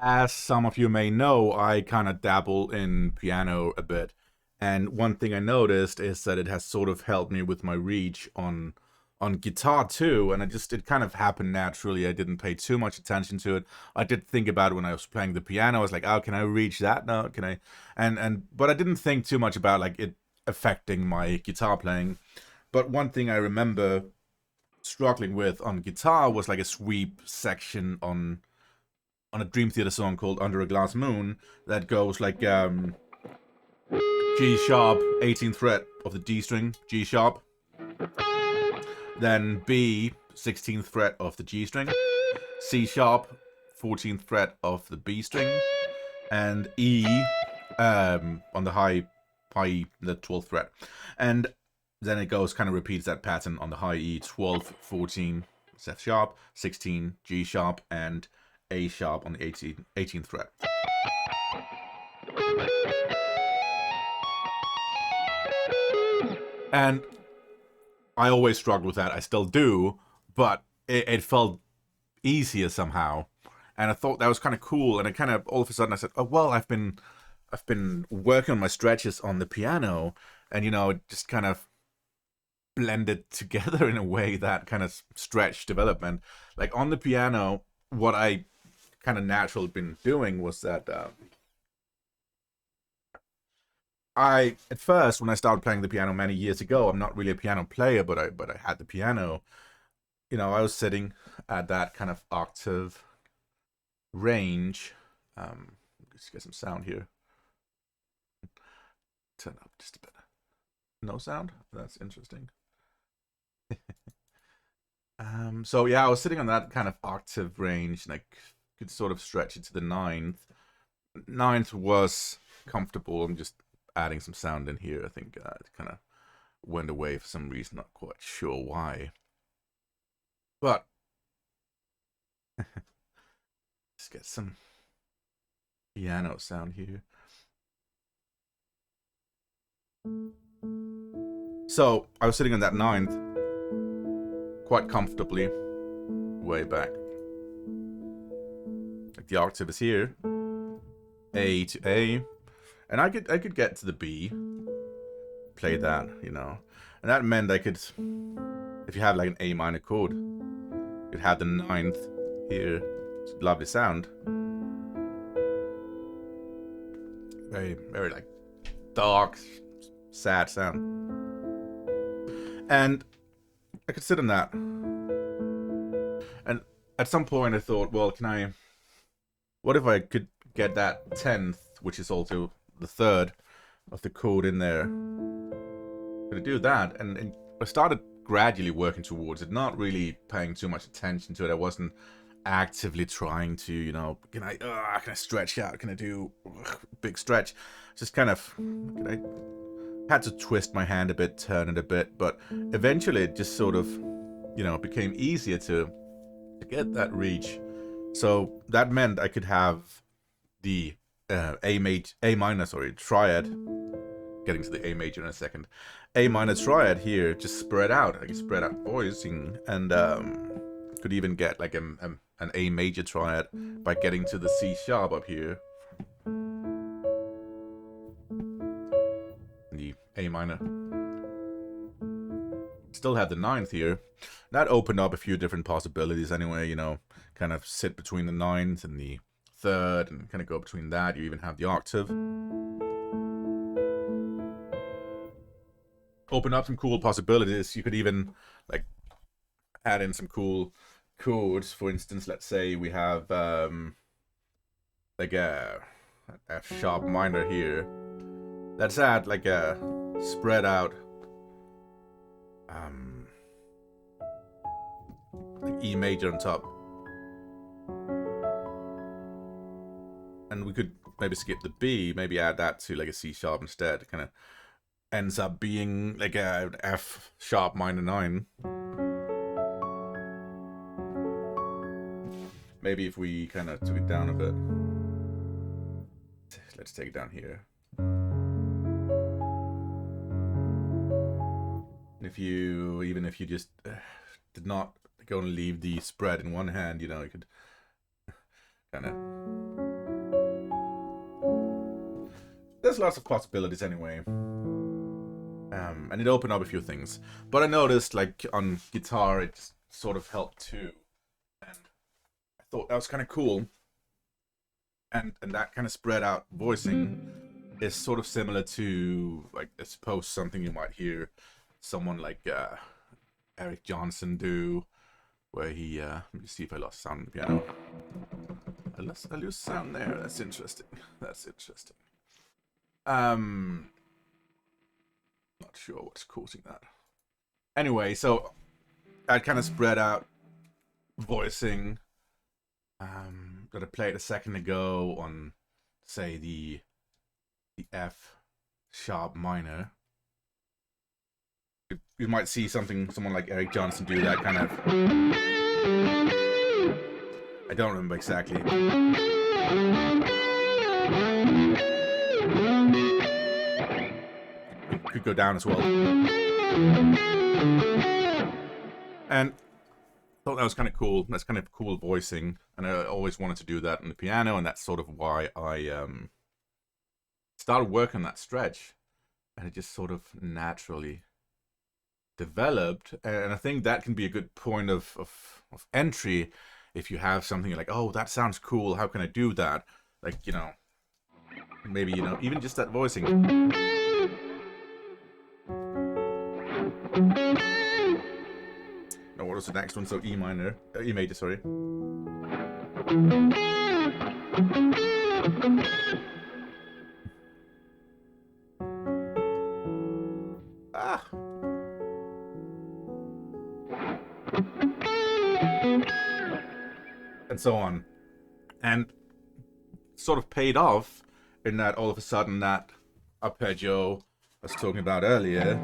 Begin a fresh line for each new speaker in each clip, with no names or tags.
As some of you may know, I kind of dabble in piano a bit. And one thing I noticed is that it has sort of helped me with my reach on guitar too, and it kind of happened naturally. I didn't pay too much attention to it. I did think about it when I was playing the piano. I was like, "Oh, can I reach that note? Can I?" But I didn't think too much about like it affecting my guitar playing. But one thing I remember struggling with on guitar was like a sweep section on a Dream Theater song called Under a Glass Moon that goes like G sharp, 18th fret of the D string, G sharp, then B, 16th fret of the G string, C sharp, 14th fret of the B string, and E on the high E, the 12th fret. And then it goes, kind of repeats that pattern on the high E, 12, 14, F sharp, 16, G sharp, and A sharp on the 18th fret. And I always struggled with that. I still do, but it felt easier somehow. And I thought that was kind of cool. And I kind of all of a sudden I said, "Oh well, I've been working on my stretches on the piano, and it just kind of blended together in a way that kind of stretch development. Like on the piano, what I kind of natural been doing was that I at first when I started playing the piano many years ago, I'm not really a piano player, but I had the piano. I was sitting at that kind of octave range. Let's get some sound here. Turn up just a bit. No sound? That's interesting. So yeah, I was sitting on that kind of octave range, and I could sort of stretch it to the ninth. Ninth was comfortable. I'm just adding some sound in here. I think it kind of went away for some reason. Not quite sure why. But let's get some piano sound here. So I was sitting on that ninth quite comfortably, way back. Like the octave is here, A to A, and I could get to the B, play that, and that meant I could, if you have like an A minor chord, you'd have the ninth here. It's a lovely sound, very very like dark, sad sound, and I could sit on that. And at some point I thought, well, what if I could get that 10th, which is also the third of the chord in there? Could I do that? And I started gradually working towards it, not really paying too much attention to it. I wasn't actively trying to, can I stretch out? Can I do big stretch? Just kind of, I had to twist my hand a bit, turn it a bit, but eventually it just sort of, became easier to get that reach. So that meant I could have the A minor, triad. Getting to the A major in a second. A minor triad here, just spread out. I could spread out voicing, and could even get like an A major triad by getting to the C sharp up here. The A minor. Still have the ninth here. That opened up a few different possibilities anyway, kind of sit between the ninth and the third and kind of go between that. You even have the octave. Open up some cool possibilities. You could even like add in some cool chords. For instance, let's say we have like a F sharp minor here. Let's add like a spread out like E major on top. And we could maybe skip the B, maybe add that to like a C sharp instead. It kind of ends up being like a F sharp minor 9. Maybe if we kind of took it down a bit. Let's take it down here. And even if you just did not go and leave the spread in one hand, you could kind of there's lots of possibilities anyway. And it opened up a few things. But I noticed, like, on guitar, it just sort of helped too. And I thought that was kind of cool. And that kind of spread out voicing is sort of similar to, like, I suppose something you might hear someone like Eric Johnson do, where he, let me see if I lost sound on the piano. I lose sound there. That's interesting. That's interesting. Not sure what's causing that. Anyway, so I kind of spread out voicing that I played a second ago on, say, the F sharp minor. You might see someone like Eric Johnson do that kind of. I don't remember exactly. It could go down as well. And I thought that was kind of cool. That's kind of cool voicing, and I always wanted to do that on the piano, and that's sort of why I started working on that stretch, and it just sort of naturally developed. And I think that can be a good point of entry if you have something like, oh, that sounds cool, how can I do that? Like, you know, maybe, you know, even just that voicing. No, what was the next one? So E minor, E major, sorry. Ah. And so on. And sort of paid off in that all of a sudden that arpeggio I was talking about earlier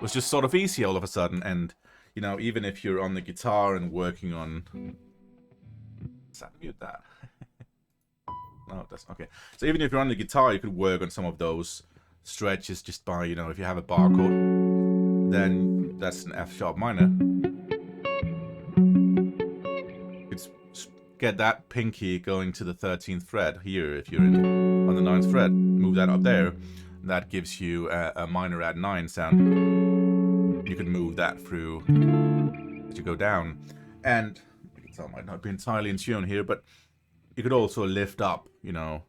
was just sort of easy all of a sudden. And, you know, even if you're on the guitar and working on... Does that mute that? No, it doesn't. Okay. So even if you're on the guitar, you could work on some of those stretches just by, you know, if you have a bar chord, then that's an F sharp minor. Get that pinky going to the 13th fret here if you're on the 9th fret. Move that up there. That gives you a minor add 9 sound. You can move that through as you go down. And the guitar might not be entirely in tune here, but you could also lift up, you know,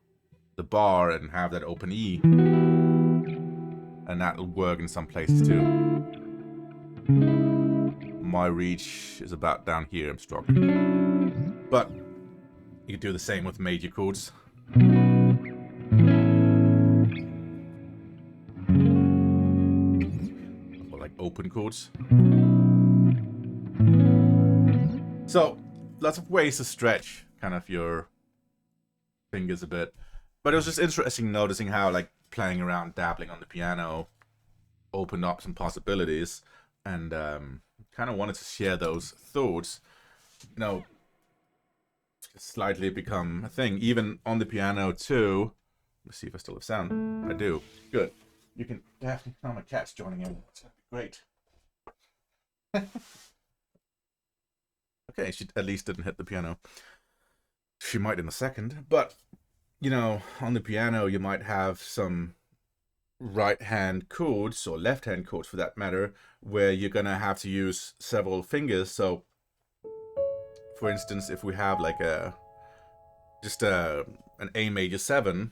the bar and have that open E. And that'll work in some places too. My reach is about down here, I'm struggling. But you could do the same with major chords. Or like open chords. So, lots of ways to stretch kind of your fingers a bit. But it was just interesting noticing how, like, playing around, dabbling on the piano opened up some possibilities. And kind of wanted to share those thoughts. You know, slightly become a thing, even on the piano too. Let's see if I still have sound. I do. Good. You can definitely. Oh, my cat's joining in. That's great. Okay, she at least didn't hit the piano. She might in a second, but you know, on the piano you might have some right-hand chords or left-hand chords for that matter, where you're gonna have to use several fingers. So, for instance, if we have like an A major 7,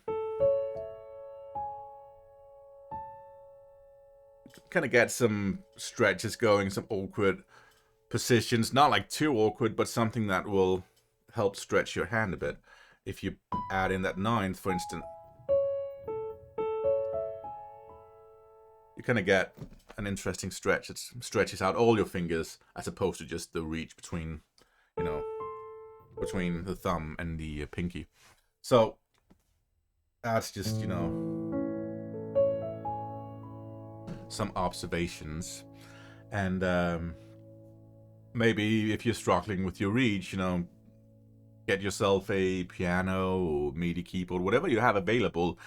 kind of get some stretches going, some awkward positions, not like too awkward, but something that will help stretch your hand a bit. If you add in that 9th, for instance, you kind of get an interesting stretch. It stretches out all your fingers as opposed to just the reach between, you know, between the thumb and the pinky. So that's just, you know, some observations. And maybe if you're struggling with your reach, you know, get yourself a piano or MIDI keyboard, whatever you have available.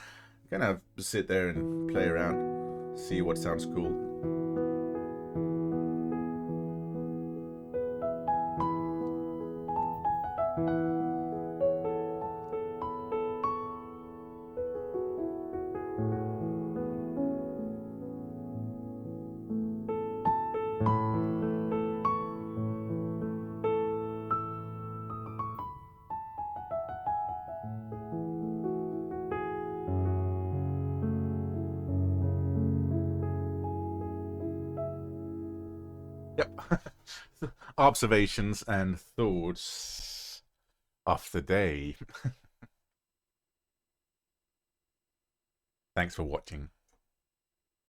Kind of sit there and play around, see what sounds cool. Yep. Observations and thoughts of the day. Thanks for watching.